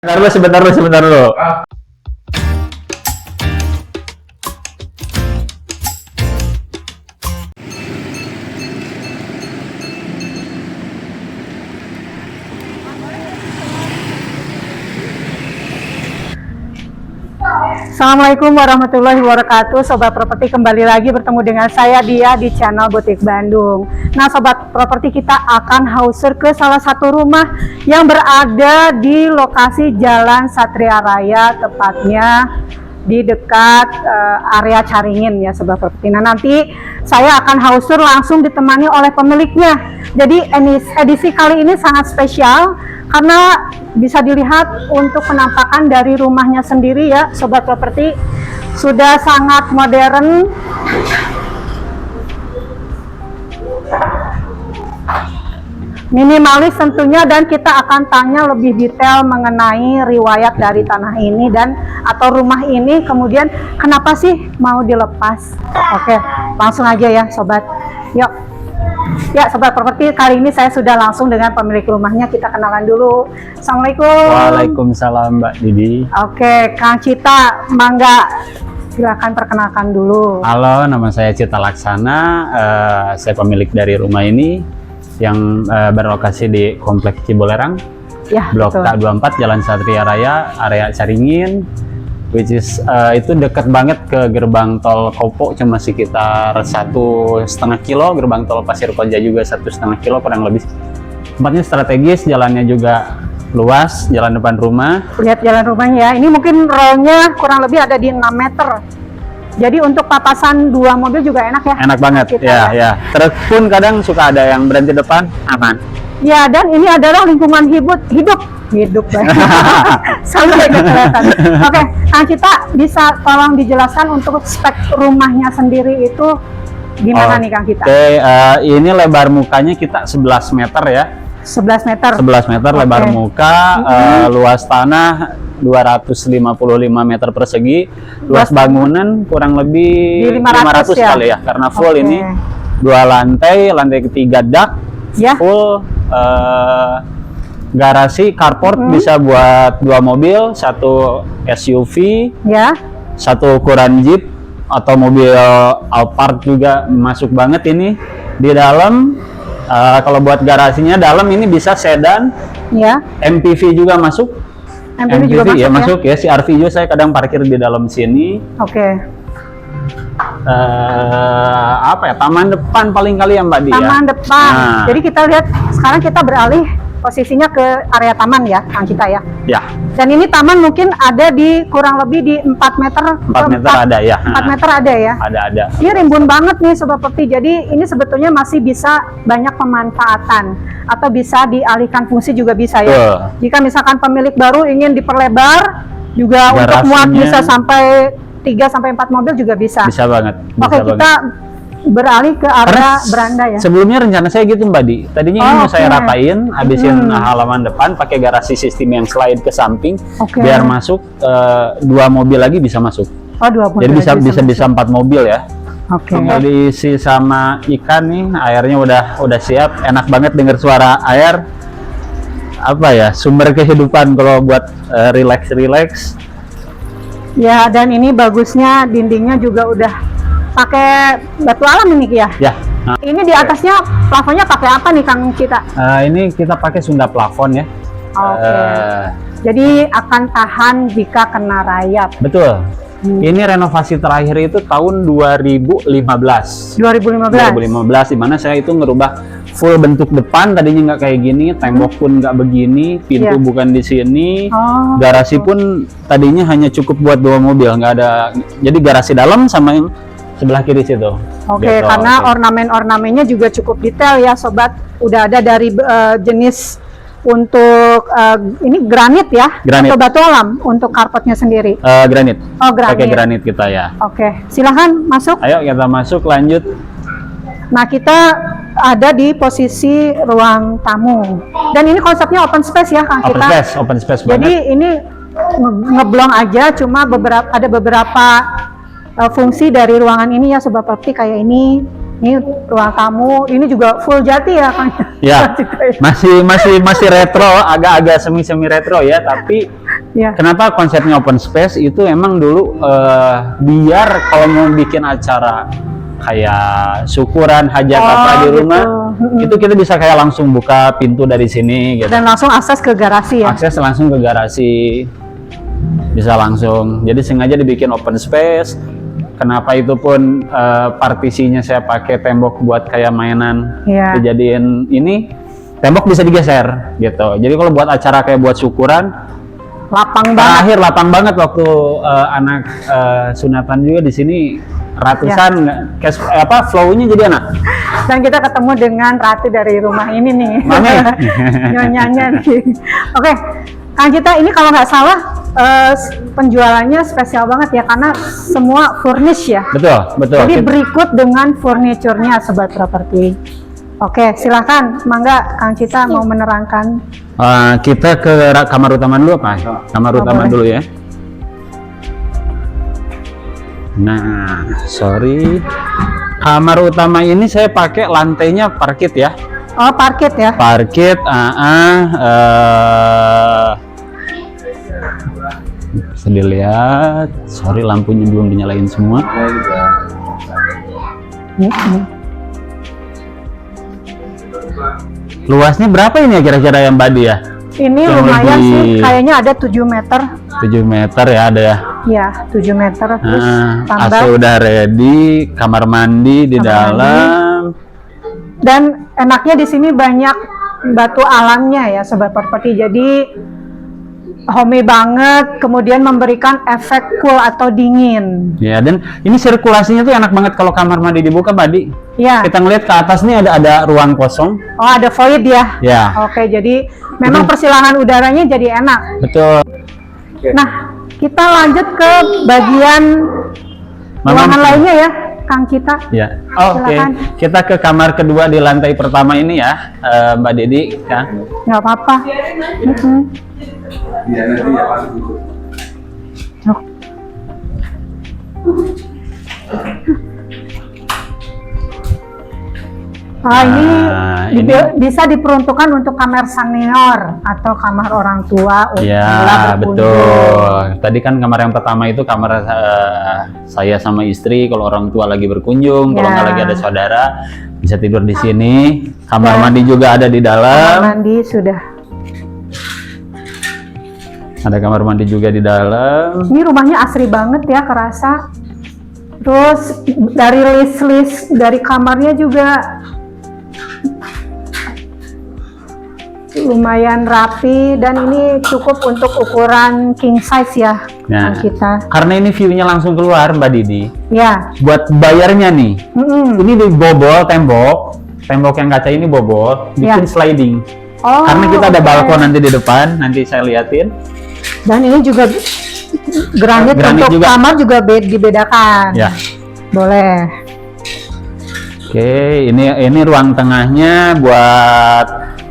Sebentar dulu. Assalamualaikum warahmatullahi wabarakatuh. Sobat properti, kembali lagi bertemu dengan saya Dia di channel Butik Bandung. Nah sobat properti, kita akan hausir ke salah satu rumah yang berada di lokasi Jalan Satria Raya, tepatnya di dekat area Caringin ya sobat properti. Nah nanti saya akan hausir langsung ditemani oleh pemiliknya. Jadi edisi kali ini sangat spesial karena bisa dilihat untuk penampakan dari rumahnya sendiri ya sobat properti, sudah sangat modern, minimalis tentunya, dan kita akan tanya lebih detail mengenai riwayat dari tanah ini dan atau rumah ini, kemudian kenapa sih mau dilepas. Oke, langsung aja ya sobat, yuk. Ya sobat properti, kali ini saya sudah langsung dengan pemilik rumahnya. Kita kenalan dulu. Assalamualaikum. Waalaikumsalam Mbak Didi. Oke, Kang Cita, mangga silakan perkenalkan dulu. Halo, nama saya Cita Laksana. Saya pemilik dari rumah ini yang berlokasi di Kompleks Cibolerang, Ya, Blok betul. K24, Jalan Satria Raya, area Caringin, which is itu dekat banget ke gerbang tol Kopo, cuma sekitar 1,5 kilo. Gerbang tol Pasir Koja juga 1,5 kilo kurang lebih. Tempatnya strategis, jalannya juga luas, jalan depan rumah. Lihat jalan rumahnya ya. Ini mungkin rollnya kurang lebih ada di 6 meter. Jadi untuk papasan 2 mobil juga enak ya. Enak banget Kita ya, ya. Terus pun kadang suka ada yang berhenti depan, aman. Ya, dan ini adalah lingkungan hidup sampai kelihatan. Oke, Kang Cita, bisa tolong dijelaskan untuk spek rumahnya sendiri itu gimana nih Kang Cita? Oke, ini lebar mukanya kita 11 meter ya. 11 meter. 11 meter lebar Oke. muka, luas tanah 255 meter persegi, luas bangunan kurang lebih Di 500 ya? kali ya, karena full Oke. ini 2 lantai, lantai ketiga dak, Ya. full garasi, carport bisa buat 2 mobil, 1 SUV, Ya. 1 ukuran Jeep atau mobil Alphard juga masuk banget ini di dalam. Kalau buat garasinya dalam ini bisa sedan, Ya. MPV juga masuk. MPV juga ya masuk masuk ya. CR-V juga saya kadang parkir di dalam sini. Oke. Apa ya, taman depan paling kali ya Mbak Dia. Taman depan. Nah. Jadi kita lihat sekarang kita beralih posisinya ke area taman ya, Kang Cita ya. Ya, Dan ini taman mungkin ada di kurang lebih di 4 meter. 4 meter ada ya. 4 meter ada ya. Ada. Ini rimbun banget nih sobat properti. Jadi ini sebetulnya masih bisa banyak pemanfaatan atau bisa dialihkan fungsi juga bisa ya. Betul. Jika misalkan pemilik baru ingin diperlebar juga untuk Garasinya muat bisa sampai 3 sampai 4 mobil juga bisa. Bisa banget. Bisa Oke, kita beralih ke area beranda ya. Sebelumnya rencana saya gitu Mbak Di. Tadinya ini mau saya oke. ratain, habisin halaman depan pakai garasi sistem yang slide ke samping, Oke. biar masuk 2 mobil lagi bisa masuk. Oh, 2 mobil. Jadi bisa masuk. 4 mobil ya. Oke. Tinggal diisi sama ikan nih, airnya udah siap. Enak banget dengar suara air. Apa ya, sumber kehidupan kalau buat relax. Ya, dan ini bagusnya dindingnya juga udah pakai batu alam ini ya. Ya. Nah, Ini di atasnya plafonnya pakai apa nih Kang Cita? ini kita pakai Sunda plafon ya. Oke. Jadi akan tahan jika kena rayap. Betul. Ini renovasi terakhir itu tahun 2015. 2015. Di mana saya itu ngerubah full bentuk depan, tadinya nggak kayak gini, tembok pun nggak begini, pintu Iya. bukan di sini, Oh, garasi pun tadinya hanya cukup buat 2 mobil, nggak ada. Jadi garasi dalam sama yang sebelah kiri situ. Oke, Gitu, karena oke. ornamen-ornamennya juga cukup detail ya sobat. Udah ada dari jenis untuk ini granit ya, Granit. atau batu alam untuk karpetnya sendiri. Granit. Oh, granit. Pakai granit kita ya. Oke, silahkan masuk. Ayo kita masuk, lanjut. Nah, kita ada di posisi ruang tamu. Dan ini konsepnya open space ya, Kang Cita. Open space Jadi banget. ini ngeblong aja, cuma ada beberapa fungsi dari ruangan ini ya sobat properti, kayak ini Ini ruang tamu, ini juga full jati ya Kang? Ya, masih retro, agak-agak semi retro ya. Tapi Ya. kenapa konsepnya open space itu emang dulu biar kalau mau bikin acara kayak syukuran, hajat apa di rumah, itu kita bisa kayak langsung buka pintu dari sini gitu. Dan langsung akses ke garasi ya? Akses langsung ke garasi, bisa langsung. Jadi sengaja dibikin open space. Kenapa itu pun partisinya saya pakai tembok buat kayak mainan, Iya. dijadiin ini tembok bisa digeser gitu. Jadi kalau buat acara kayak buat syukuran, Lapang banget. terakhir lapang banget waktu anak sunatan juga di sini ratusan, flow-nya jadi enak. Dan kita ketemu dengan Ratu dari rumah ini nih. Mami. Nyonyanya nih. Oke, Kang Cita, ini kalau nggak salah penjualannya spesial banget ya, karena semua furnish ya. Betul. Jadi berikut dengan furniturnya Sobat Properti. Oke, silahkan, mangga Kang Cita mau menerangkan. Kita ke kamar utama dulu apa? Kamar utama boleh. dulu ya. Nah, sorry. Kamar utama ini saya pakai lantainya parket ya. Oh, parket ya? Parket, bisa dilihat. Sorry, lampunya belum dinyalain semua. Luasnya berapa ini ya kira-kira yang Badi ya? Ini Yang lumayan lebih- sih, kayaknya ada 7 meter. 7 meter ya ada ya. Ya, 7 meter. Terus AC tambah. udah ready, kamar mandi di Kamar dalam. Dan enaknya di sini banyak batu alamnya ya Sobat Properti. Jadi homey banget, kemudian memberikan efek cool atau dingin. Ya, dan ini sirkulasinya tuh enak banget kalau kamar mandi dibuka, Badi. Ya. Kita ngeliat ke atas nih ada ruang kosong. Oh, ada void ya? Ya, Oke, jadi memang persilangan udaranya jadi enak. betul. Nah, kita lanjut ke bagian ruangan lainnya ya, Kang Cita. Ya, oke. Silakan. Kita ke kamar kedua di lantai pertama ini ya, Mbak Dedi. Ya. Nggak apa-apa. Iya nanti ya Pak. Ini ini- bisa diperuntukkan untuk kamar senior atau kamar orang tua bila Ya, berkunjung. betul. Tadi kan kamar yang pertama itu kamar saya sama istri. Kalau orang tua lagi berkunjung, kalau Ya. nggak lagi ada saudara, bisa tidur di sini. Kamar Ya. mandi juga ada di Kamar dalam. mandi sudah. Ada kamar mandi juga di dalam. Ini rumahnya asri banget ya, kerasa. Terus dari list dari kamarnya juga lumayan rapi, dan ini cukup untuk ukuran king size ya, Nah, Kang Cita. karena ini view-nya langsung keluar, Mbak Didi. Ya. Buat bayarnya nih, Mm-mm. ini dibobol tembok yang kaca ini bobol, bikin Ya. sliding. Oh, Karena kita ada oke. balkon nanti di depan, nanti saya liatin. Dan ini juga granit Granit untuk juga. kamar juga dibedakan. Ya. Boleh. Oke, ini ruang tengahnya buat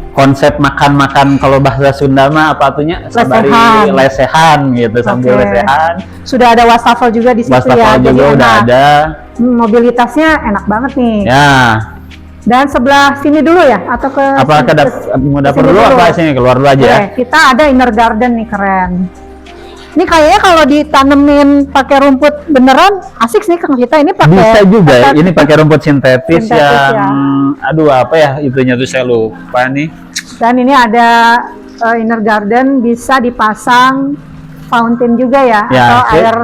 konsep makan-makan, kalau bahasa Sunda mah apa atunya? Sabari Lesehan. lesehan gitu, sambil Oke. lesehan. Sudah ada wastafel juga di situ Wastafel ya. juga jadi udah enak. ada. Mobilitasnya enak banget nih. Ya, Dan sebelah sini dulu ya, atau ke apa ke mau dapur sini dulu dulu. apa sini keluar dulu aja ya? Oke, kita ada inner garden nih, keren. Ini kayaknya kalau ditanemin pakai rumput beneran asik sih Kang Cita. Ini pakai Bisa juga ya. Ini pakai rumput sintetis Sintetis yang ya. aduh apa ya itunya tuh saya lupa nih. Dan ini ada inner garden, bisa dipasang fountain juga ya, atau oke. air.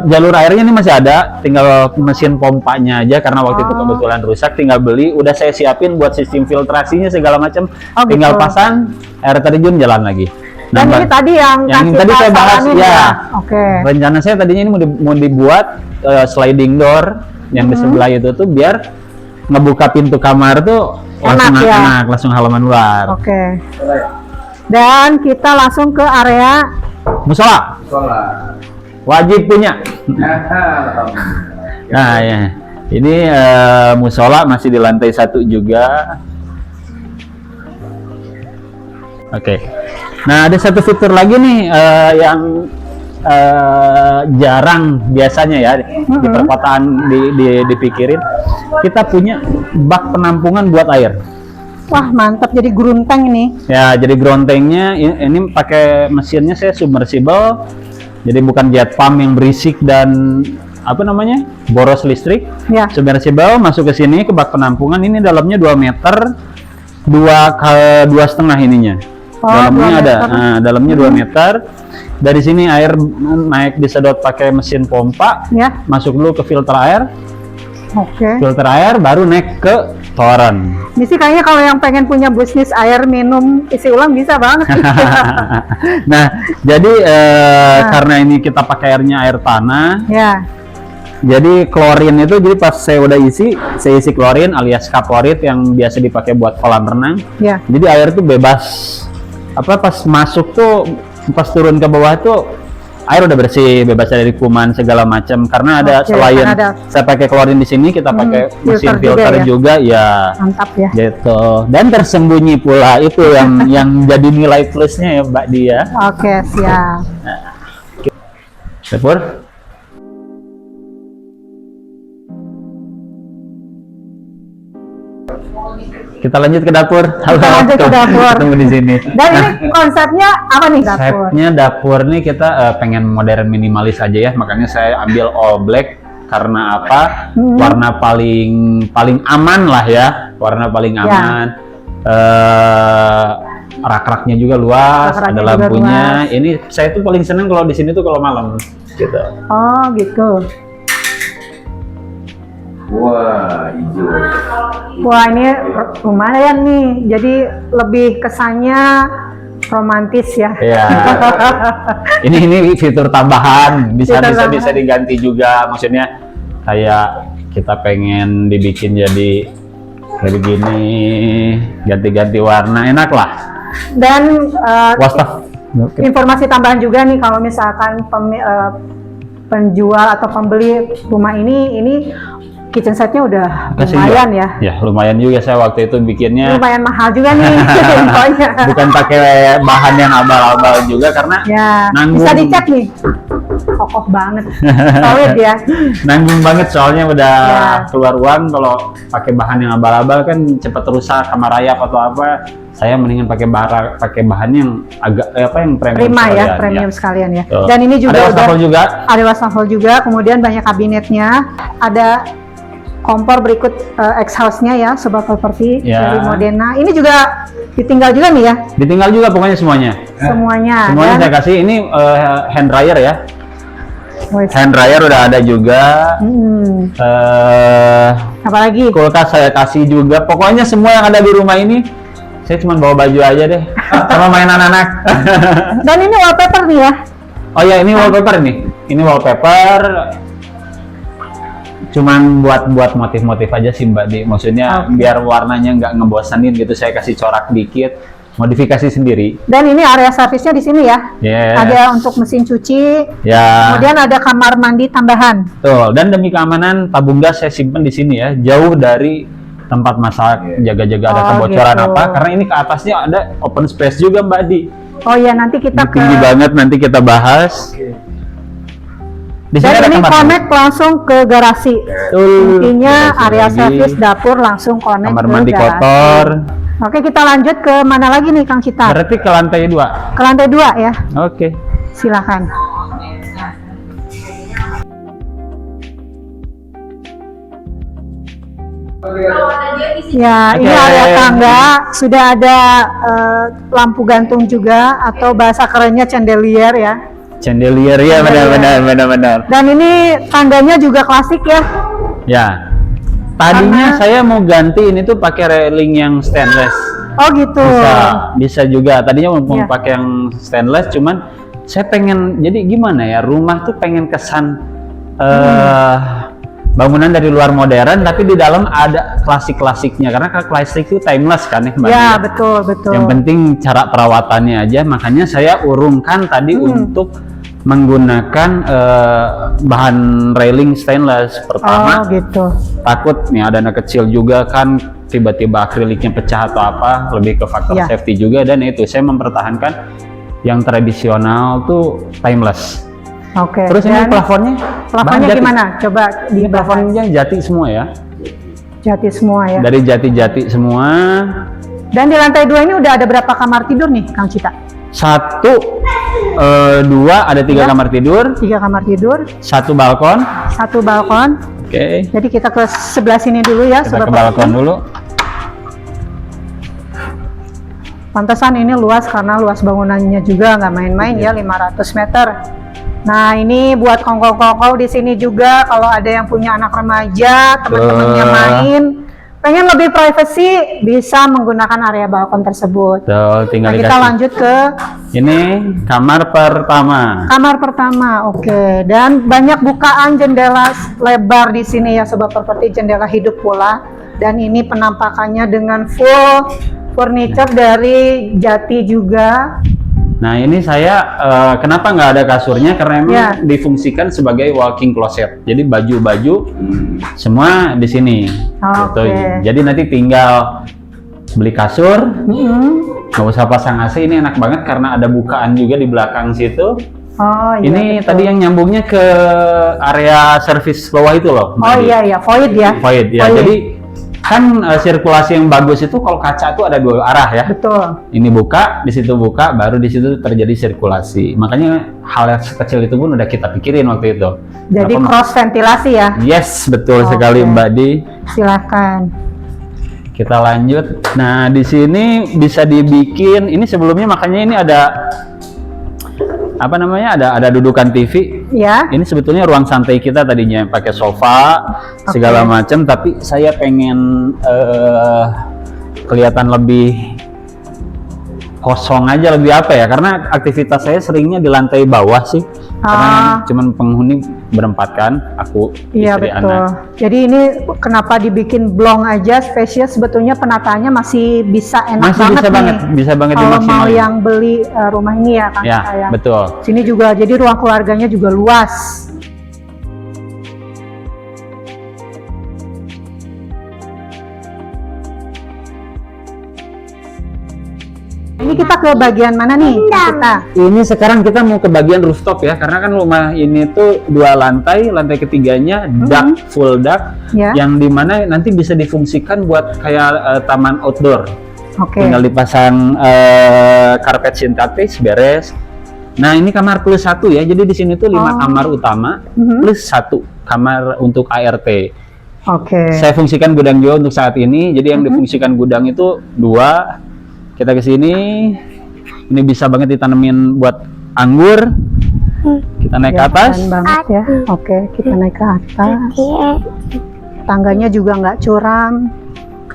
Jalur airnya ini masih ada, tinggal mesin pompanya aja karena waktu itu Oh. kebetulan rusak, tinggal beli. Udah saya siapin buat sistem filtrasinya segala macam, Oh, tinggal gitu. pasang, air terjun jalan lagi. Dan Nambah- ini tadi yang yang Kang tadi Cita saya bahas, saranin ya. Oke. Rencana saya tadinya ini mau dibuat sliding door yang di sebelah itu tuh biar ngebuka pintu kamar tuh langsung Enak ya. enak, langsung halaman luar. Oke. Dan kita langsung ke area Musola Sholat. wajib punya. Alhamdulillah. Nah ya, ini musola masih di lantai 1 juga. Oke. Nah ada satu fitur lagi nih yang jarang biasanya ya di perkotaan dipikirin. Kita punya bak penampungan buat air. Wah, mantap, jadi geruntang ini. Ya, jadi grontengnya ini pakai mesinnya saya submersible. Jadi bukan jet pump yang berisik dan apa namanya? Boros listrik. Ya. Submersible masuk ke sini ke bak penampungan. Ini dalamnya 2 meter, 2,5 ininya. Oh, Dalamnya 2 ada, meter. nah, dalamnya 2 meter. Dari sini air naik disedot pakai mesin pompa, Ya. masuk dulu ke filter air, Oke. baru naik ke toren. Ini sih kayaknya kalau yang pengen punya bisnis air minum isi ulang bisa banget. Nah, jadi karena ini kita pakai airnya air tanah, Ya. jadi klorin itu, jadi pas saya udah saya isi klorin alias kaplorit yang biasa dipakai buat kolam renang. Ya. Jadi air tuh bebas, apa pas masuk tuh, pas turun ke bawah tuh air udah bersih, bebas dari kuman segala macam. Karena ada Oke, selain karena ada saya pakai klorin di sini, kita pakai mesin filter filter juga, ya. Mantap ya. Gitu. Dan tersembunyi pula itu yang jadi nilai plusnya ya Mbak Dia. Oke, siap. Dapur. Kita lanjut ke dapur. Kita lanjut ke dapur. Ketemu di sini. Dan ini konsepnya apa nih dapur? Konsepnya dapur nih kita pengen modern minimalis aja ya, makanya saya ambil all black karena apa? Warna paling aman lah ya, warna paling aman. Rak-raknya juga luas, Rak-raknya ada juga lampunya. luas. Ini saya tuh paling seneng kalau di sini tuh kalau malam gitu. Oh, gitu. Wah, hijau. Wah, ini lumayan nih. Jadi lebih kesannya romantis ya. Iya. ini fitur tambahan, bisa Fitur bisa tambahan. bisa diganti juga. Maksudnya kayak kita pengen dibikin jadi kayak begini, ganti-ganti warna, enak lah. Dan Wastaf. informasi tambahan juga nih, kalau misalkan penjual atau pembeli rumah ini kitchen setnya udah Kasih lumayan juga. ya. Ya lumayan juga, saya waktu itu bikinnya Lumayan mahal juga nih infonya. bukan pakai bahan yang abal-abal juga karena Ya, nanggung. bisa dicek nih. Kokoh banget. Solid ya. Nanggung banget soalnya udah Ya. keluar uang. Kalau pakai bahan yang abal-abal kan cepat rusak sama rayap atau apa. Saya mendingan pakai bahan yang agak yang premium Prima sekalian, ya, premium sekalian ya. Tuh. Dan ini juga ada wastafel juga. ada wastafel juga, kemudian banyak kabinetnya, ada kompor berikut exhaust-nya ya, Sobat Properti Ya. dari Modena. Ini juga ditinggal juga nih ya, Ditinggal juga pokoknya semuanya. semuanya. Semuanya Dan- saya kasih. Ini hand dryer ya. Wih, Hand dryer udah ada juga. apalagi? Kulkas saya kasih juga. Pokoknya semua yang ada di rumah ini, saya cuma bawa baju aja deh. Sama mainan anak. Dan ini wallpaper nih ya. Oh ya, ini wallpaper nih. Ini wallpaper. Cuman buat motif-motif aja sih Mbak Di. Maksudnya Oke. biar warnanya nggak ngebosanin gitu. Saya kasih corak dikit, modifikasi sendiri. Dan ini area servisnya di sini ya. Yes. Ada untuk mesin cuci, Ya. kemudian ada kamar mandi tambahan. Betul. Dan demi keamanan tabung gas saya simpen di sini ya, jauh dari tempat masak, jaga-jaga ada Oh, kebocoran gitu. apa. Karena ini ke atasnya ada open space juga Mbak Di. Oh ya, nanti kita ke. Tinggi banget, nanti kita bahas. Di sini Dan ada ini kamar connect langsung ke garasi. Betul. Intinya Garasi area lagi. servis dapur langsung connect Kamar ke mandi garasi. kotor. Oke, kita lanjut ke mana lagi nih Kang Cita? Berarti ke lantai 2. Ke lantai 2 ya. Oke. Silakan. Ya, ini Oke. area tangga, sudah ada lampu gantung juga atau bahasa kerennya chandelier ya. Chandelier ya, benar. Dan ini tangganya juga klasik ya. Ya. Tadinya Karena- saya mau ganti ini tuh pakai railing yang stainless. Oh gitu. Bisa juga. Tadinya mau Iya. pakai yang stainless, cuman saya pengen jadi gimana ya, rumah tuh pengen kesan bangunan dari luar modern tapi di dalam ada klasik-klasiknya, karena kan klasik itu timeless kan ya Mbak Ya, Nia? betul, betul. Yang penting cara perawatannya aja, makanya saya urungkan tadi untuk menggunakan bahan railing stainless. Oh Pertama, gitu. takut nih ada anak kecil juga kan, tiba-tiba akriliknya pecah atau apa, lebih ke faktor Ya. safety juga. Dan itu saya mempertahankan yang tradisional tuh timeless. Oke. Terus ini dan plafonnya plafonnya bahan jati. gimana? Coba Ini dibahas. plafonnya jati semua ya. Jati semua ya. Dari jati-jati semua. Dan di lantai 2 ini udah ada berapa kamar tidur nih, Kang Cita? 1, 2, ada 3 Ya. kamar tidur, 3 kamar tidur, 1 balkon. 1 balkon. Oke. Jadi kita ke sebelah sini dulu ya, Kita Sobat ke balkon Properti. dulu. Pantesan ini luas karena luas bangunannya juga nggak main-main ya, 500 meter. Nah, ini buat kongko-kongko di sini juga kalau ada yang punya anak remaja, teman-temannya main, pengen lebih privacy, bisa menggunakan area balkon tersebut. Tuh, tinggal Nah, kita dikasih. lanjut ke Ini kamar pertama. kamar pertama. Oke, dan banyak bukaan jendela lebar di sini ya, Sobat Properti, jendela hidup pula. Dan ini penampakannya dengan full furniture dari jati juga. Nah, ini saya kenapa nggak ada kasurnya? Karena emang Ya. difungsikan sebagai walking closet. Jadi baju-baju semua di sini. Gitu. Oke. Jadi nanti tinggal beli kasur, Mm-mm. nggak usah pasang AC. Ini enak banget karena ada bukaan juga di belakang situ. Oh iya. Ini betul. tadi yang nyambungnya ke area servis bawah itu loh. Oh Mbak Di. iya ya, void ya. Void ya. Jadi kan sirkulasi yang bagus itu kalau kaca itu ada 2 arah ya. Betul. Ini buka, di situ buka, baru di situ terjadi sirkulasi. Makanya hal yang sekecil itu pun udah kita pikirin waktu itu. Jadi Kenapa? cross ventilasi ya. Yes, betul Oke. sekali Mbak Di. Silahkan. Kita lanjut. Nah, di sini bisa dibikin. Ini sebelumnya makanya ini ada apa namanya? Ada dudukan TV. Ya. Ini sebetulnya ruang santai kita tadinya pakai sofa segala macam, tapi saya pengen kelihatan lebih kosong aja, lebih apa ya? Karena aktivitas saya seringnya di lantai bawah sih. Karena cuman penghuni berempat kan, aku, Iya istri, betul. anak. Jadi ini kenapa dibikin blong aja, spacious, sebetulnya penataannya masih bisa enak Masih banget bisa nih. banget, bisa banget Kalau mau dimaksimalin. yang beli rumah ini ya, Kang Ya, saya. betul. Sini juga, jadi ruang keluarganya juga luas. Ini kita ke bagian mana nih, Kang Cita? Ini sekarang kita mau ke bagian rooftop ya, karena kan rumah ini tuh 2 lantai, lantai ketiganya dark, full dark, Ya. yang dimana nanti bisa difungsikan buat kayak taman outdoor. Oke. Tinggal dipasang karpet sintetis, beres. Nah, ini kamar plus 1 ya, jadi di sini tuh 5 kamar utama plus 1 kamar untuk ART. Oke. Saya fungsikan gudang juga untuk saat ini, jadi yang difungsikan gudang itu 2. Kita ke sini, ini bisa banget ditanemin buat anggur. Kita naik ke atas. Keren banget ya. Oke, kita naik ke atas. Tangganya juga nggak curam.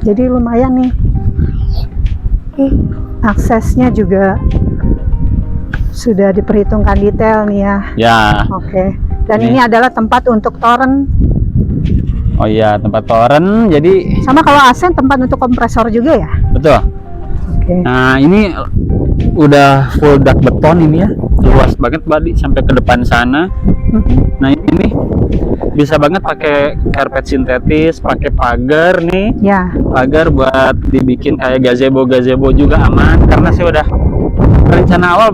Jadi lumayan nih. Aksesnya juga sudah diperhitungkan detail nih ya. Ya, Oke. Dan Ini. ini adalah tempat untuk toren. oh iya, tempat toren. Jadi Sama kalau AC tempat untuk kompresor juga ya. betul. Oke. Nah, ini udah full dak beton ini ya, luas banget Badi sampai ke depan sana. Nah, ini bisa banget pakai karpet sintetis, pakai pagar nih, Ya. pagar buat dibikin kayak gazebo juga aman. Karena saya udah rencana awal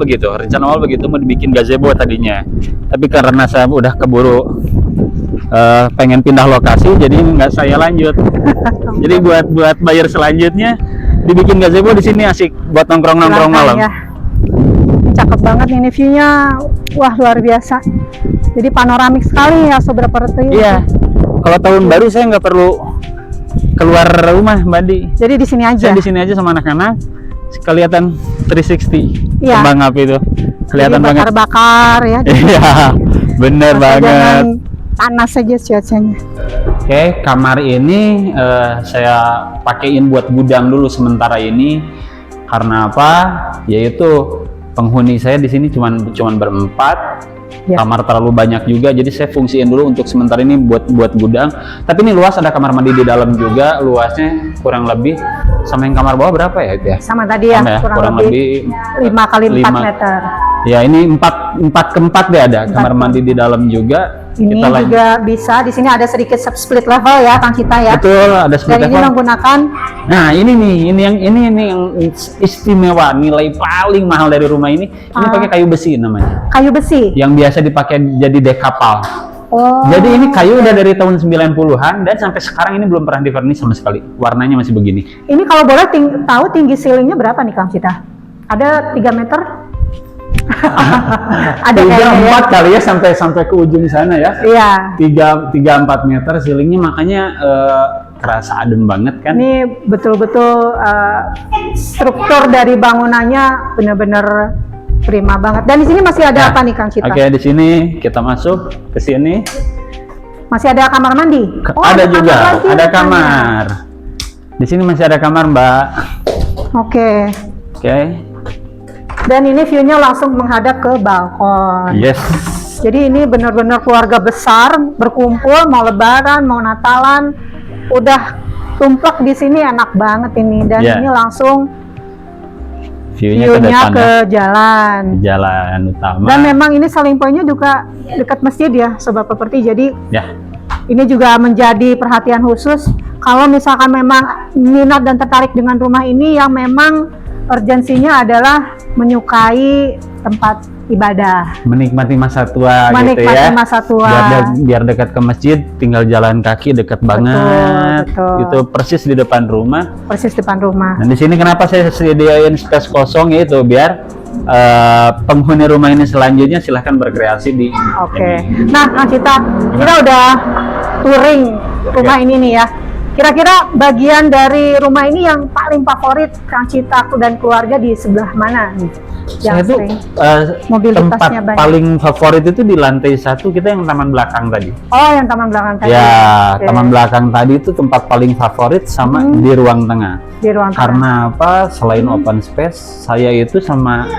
begitu mau dibikin gazebo tadinya, tapi karena saya udah keburu pengen pindah lokasi, jadi nggak saya lanjut. Jadi buat bayar selanjutnya dibikin gazebo di sini asik buat nongkrong Silahkan malam. ya. Cakep banget ini view-nya. Wah, luar biasa. Jadi panoramik sekali ya, Sobat Properti. Iya. Kalau tahun baru saya nggak perlu keluar rumah, Mbak Di. Jadi di sini aja. Saya di sini aja sama anak-anak. Kelihatan 360. Iya. Kembang api itu. Kelihatan Jadi banget. bakar-bakar ya. Iya, bener Asal banget. jangan panas saja cuacanya. Oke, kamar ini saya pakein buat gudang dulu sementara ini. Karena apa? Yaitu penghuni saya di sini cuman berempat. Ya. Kamar terlalu banyak juga, jadi saya fungsiin dulu untuk sementara ini buat gudang. Tapi ini luas, ada kamar mandi di dalam juga, luasnya kurang lebih sama yang kamar bawah berapa ya itu ya? Sama tadi ya, Sama ya, kurang lebih 5 kali 4 5. meter. Ya ini 4x4 deh ada. Kamar mandi di dalam juga. Ini Kita lanjut. juga bisa. Di sini ada sedikit split level ya, Kang Cita ya. Betul, ada split Dan ini level. menggunakan Nah ini nih, ini yang istimewa, nilai paling mahal dari rumah ini. Ini pakai kayu besi namanya. kayu besi. Yang biasa dipakai jadi dek kapal. Oh. Jadi ini kayu udah dari tahun 90-an dan sampai sekarang ini belum pernah di-varnish sama sekali. Warnanya masih begini. Ini kalau boleh tahu tinggi ceilingnya berapa nih Kang Cita? Ada 3 meter? Ada kayaknya ya. 4 kali ya sampai ke ujung sana ya. Iya. 3-4 meter ceilingnya, makanya kerasa adem banget kan. Ini betul-betul struktur dari bangunannya benar-benar prima banget. Dan di sini masih ada apa nih Kang Cita? Oke, di sini kita masuk ke sini. Masih ada kamar mandi? Ada juga, kamar lagi ada rupanya. kamar. Di sini masih ada kamar, Mbak. Oke. Oke. Dan ini view-nya langsung menghadap ke balkon. Yes. Jadi ini benar-benar keluarga besar berkumpul, mau lebaran, mau natalan, udah tumplek di sini, enak banget ini. Dan Ya. ini langsung View-nya ke view-nya depan ke ya. jalan. Jalan utama. Dan memang ini selling point-nya juga dekat masjid ya, Sobat Properti. Jadi Ya. ini juga menjadi perhatian khusus kalau misalkan memang minat dan tertarik dengan rumah ini yang memang urgensinya adalah menyukai tempat ibadah. Menikmati masa tua gitu Menikmati ya. masa tua. Biar dekat ke masjid, tinggal jalan kaki dekat banget. betul. Itu persis di depan rumah. Persis depan rumah. Dan di sini kenapa saya sediain space kosong itu biar penghuni rumah ini selanjutnya silahkan berkreasi di Oke. ini. Nah, Kang Cita, kita udah touring rumah ini nih ya. Kira-kira bagian dari rumah ini yang paling favorit Kang Cita dan keluarga di sebelah mana nih? Yang Saya tuh sering tempat mobilitasnya banyak. paling favorit itu di lantai 1 kita yang taman belakang tadi. Oh, yang taman belakang tadi. Ya, Oke. taman belakang tadi itu tempat paling favorit sama di ruang tengah. Di ruang tengah. Karena apa? Selain open space, saya itu sama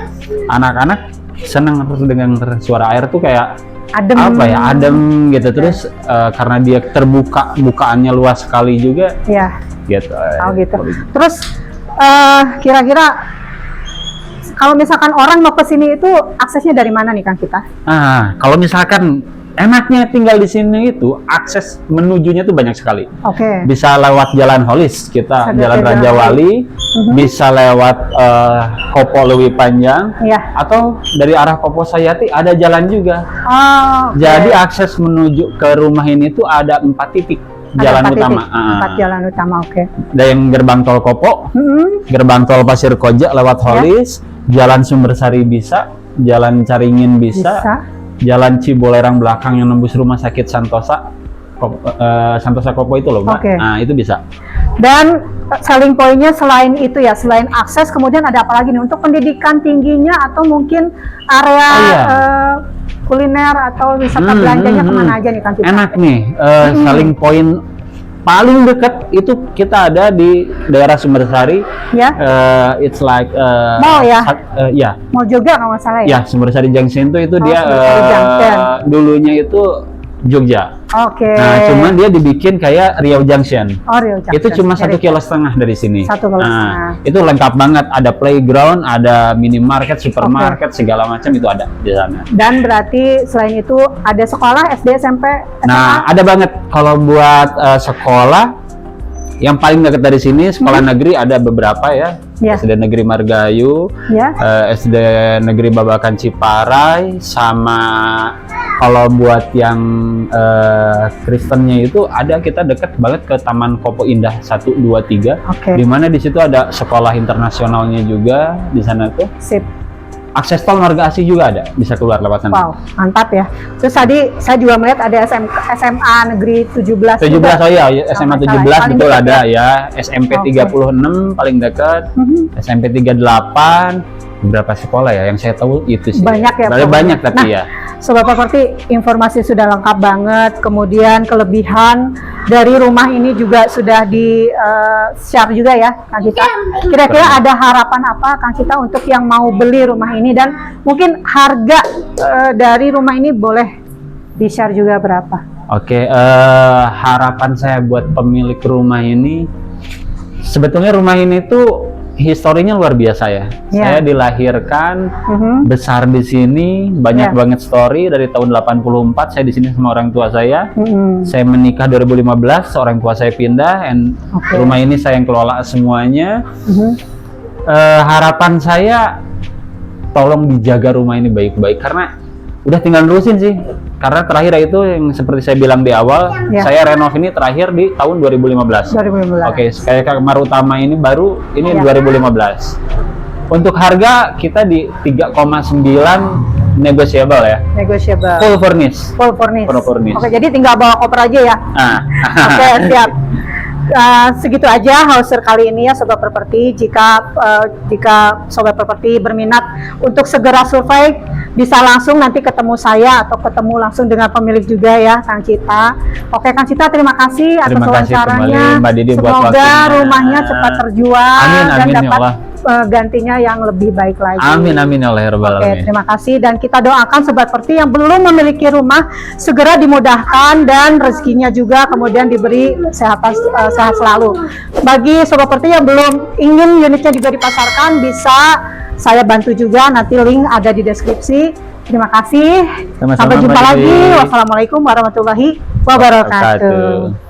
anak-anak senang dengan suara air tuh kayak Adem. apa ya, adem gitu. Terus karena dia bukaannya luas sekali juga Ya. gitu. Oh gitu. Terus kira-kira kalau misalkan orang mau ke sini itu aksesnya dari mana nih Kang Cita? Kalau misalkan enaknya tinggal di sini itu akses menujunya tuh banyak sekali. Oke. Bisa lewat Jalan Holis, kita Ada Jalan Jalan Raja Wali, bisa lewat Kopo Lewi Panjang, Iya. atau dari arah Kopo Sayati ada jalan juga. Oh, oke. Jadi akses menuju ke rumah ini tuh ada 4 titik Ada jalan 4 utama. titik, 4 jalan utama, oke. Ada yang gerbang tol Kopo, gerbang tol Pasir Koja lewat Ya. Holis, jalan Sumbersari bisa, jalan Caringin bisa, jalan Cibolerang belakang yang nembus rumah sakit Santosa, Santosa Kopo itu loh Mbak. Oke. Nah itu bisa. Dan selling point-nya selain itu ya, selain akses, kemudian ada apa lagi nih untuk pendidikan tingginya atau mungkin area Oh, iya. kuliner atau wisata belanjanya kemana aja nih Kang Cita? Enak nih, selling point paling dekat itu kita ada di daerah Sumbersari. Ya, It's like Mall ya? Ya, mau juga nggak masalah ya? ya Sumbersari Junction itu dia Sumbersari Junction. dulunya itu Jogja. Oke. Nah, cuman dia dibikin kayak Riau Junction. Oh, Riau Junction. Itu cuma Dari- 1,5 kilo dari sini. 1,5 kilo. Nah, itu lengkap banget. Ada playground, ada minimarket, supermarket, segala macam itu ada di sana. Dan berarti selain itu ada sekolah SD, SMP, SMA? Nah, ada banget kalau buat sekolah yang paling dekat dari sini, sekolah negeri ada beberapa ya. Ya. SD Negeri Margayu, Ya. SD Negeri Babakan Ciparai, sama kalau buat yang Kristennya itu ada, kita deket banget ke Taman Kopo Indah 1, 2, 3. Oke. Di mana di situ ada sekolah internasionalnya juga di sana tuh. Sip. Akses tol Marga Asih juga ada, bisa keluar lewat sana. Wow, mantap ya. Terus tadi saya juga melihat ada SMA Negeri 17. 17, oh iya, SMA Sama 17 paling betul dekat ada ya. SMP Oke. 36 paling dekat, SMP 38, beberapa sekolah ya yang saya tahu itu sih. Banyak ya, pokoknya. Banyak tapi Nah, ya. Sobat Properti, informasi sudah lengkap banget. Kemudian kelebihan dari rumah ini juga sudah di share juga ya, Kang Cita. Kira-kira ada harapan apa, Kang Cita, untuk yang mau beli rumah ini, dan mungkin harga dari rumah ini boleh di share juga berapa? Oke, harapan saya buat pemilik rumah ini, sebetulnya rumah ini tuh historinya luar biasa ya. Saya dilahirkan, besar di sini, banyak banget story dari tahun 84 saya di sini sama orang tua saya. Saya menikah 2015, orang tua saya pindah, and rumah ini saya yang kelola semuanya. Harapan saya tolong dijaga rumah ini baik-baik karena udah tinggal nerusin sih. Karena terakhir itu yang seperti saya bilang di awal, saya renov ini terakhir di tahun 2015. Oke, kayak kamar utama ini baru ini 2015. Untuk harga kita di 3,9 negotiable ya. Negotiable. Full furnish. Full furnish. Full furnish. Oke, jadi tinggal bawa koper aja ya. Oke, siap. Segitu aja Hauser kali ini ya Sobat Properti. Jika Sobat Properti berminat untuk segera survei, bisa langsung nanti ketemu saya atau ketemu langsung dengan pemilik juga ya, Kang Cita. Oke, Kang Cita, terima kasih atas wawancaranya. Mbak Didi, buat semoga waktunya. rumahnya cepat terjual Amin, dan amin, ya dapat Allah. gantinya yang lebih baik lagi. Amin, amin ya Allah ya Rabbal Oke, Alamin. terima kasih dan kita doakan Sobat Properti yang belum memiliki rumah segera dimudahkan dan rezekinya juga kemudian diberi sehat selalu. Bagi Sobat Properti yang belum ingin unitnya juga dipasarkan, bisa saya bantu juga, nanti link ada di deskripsi. Terima kasih. Sama-sama, Sampai jumpa Mbak lagi. Didi. Wassalamualaikum warahmatullahi wabarakatuh.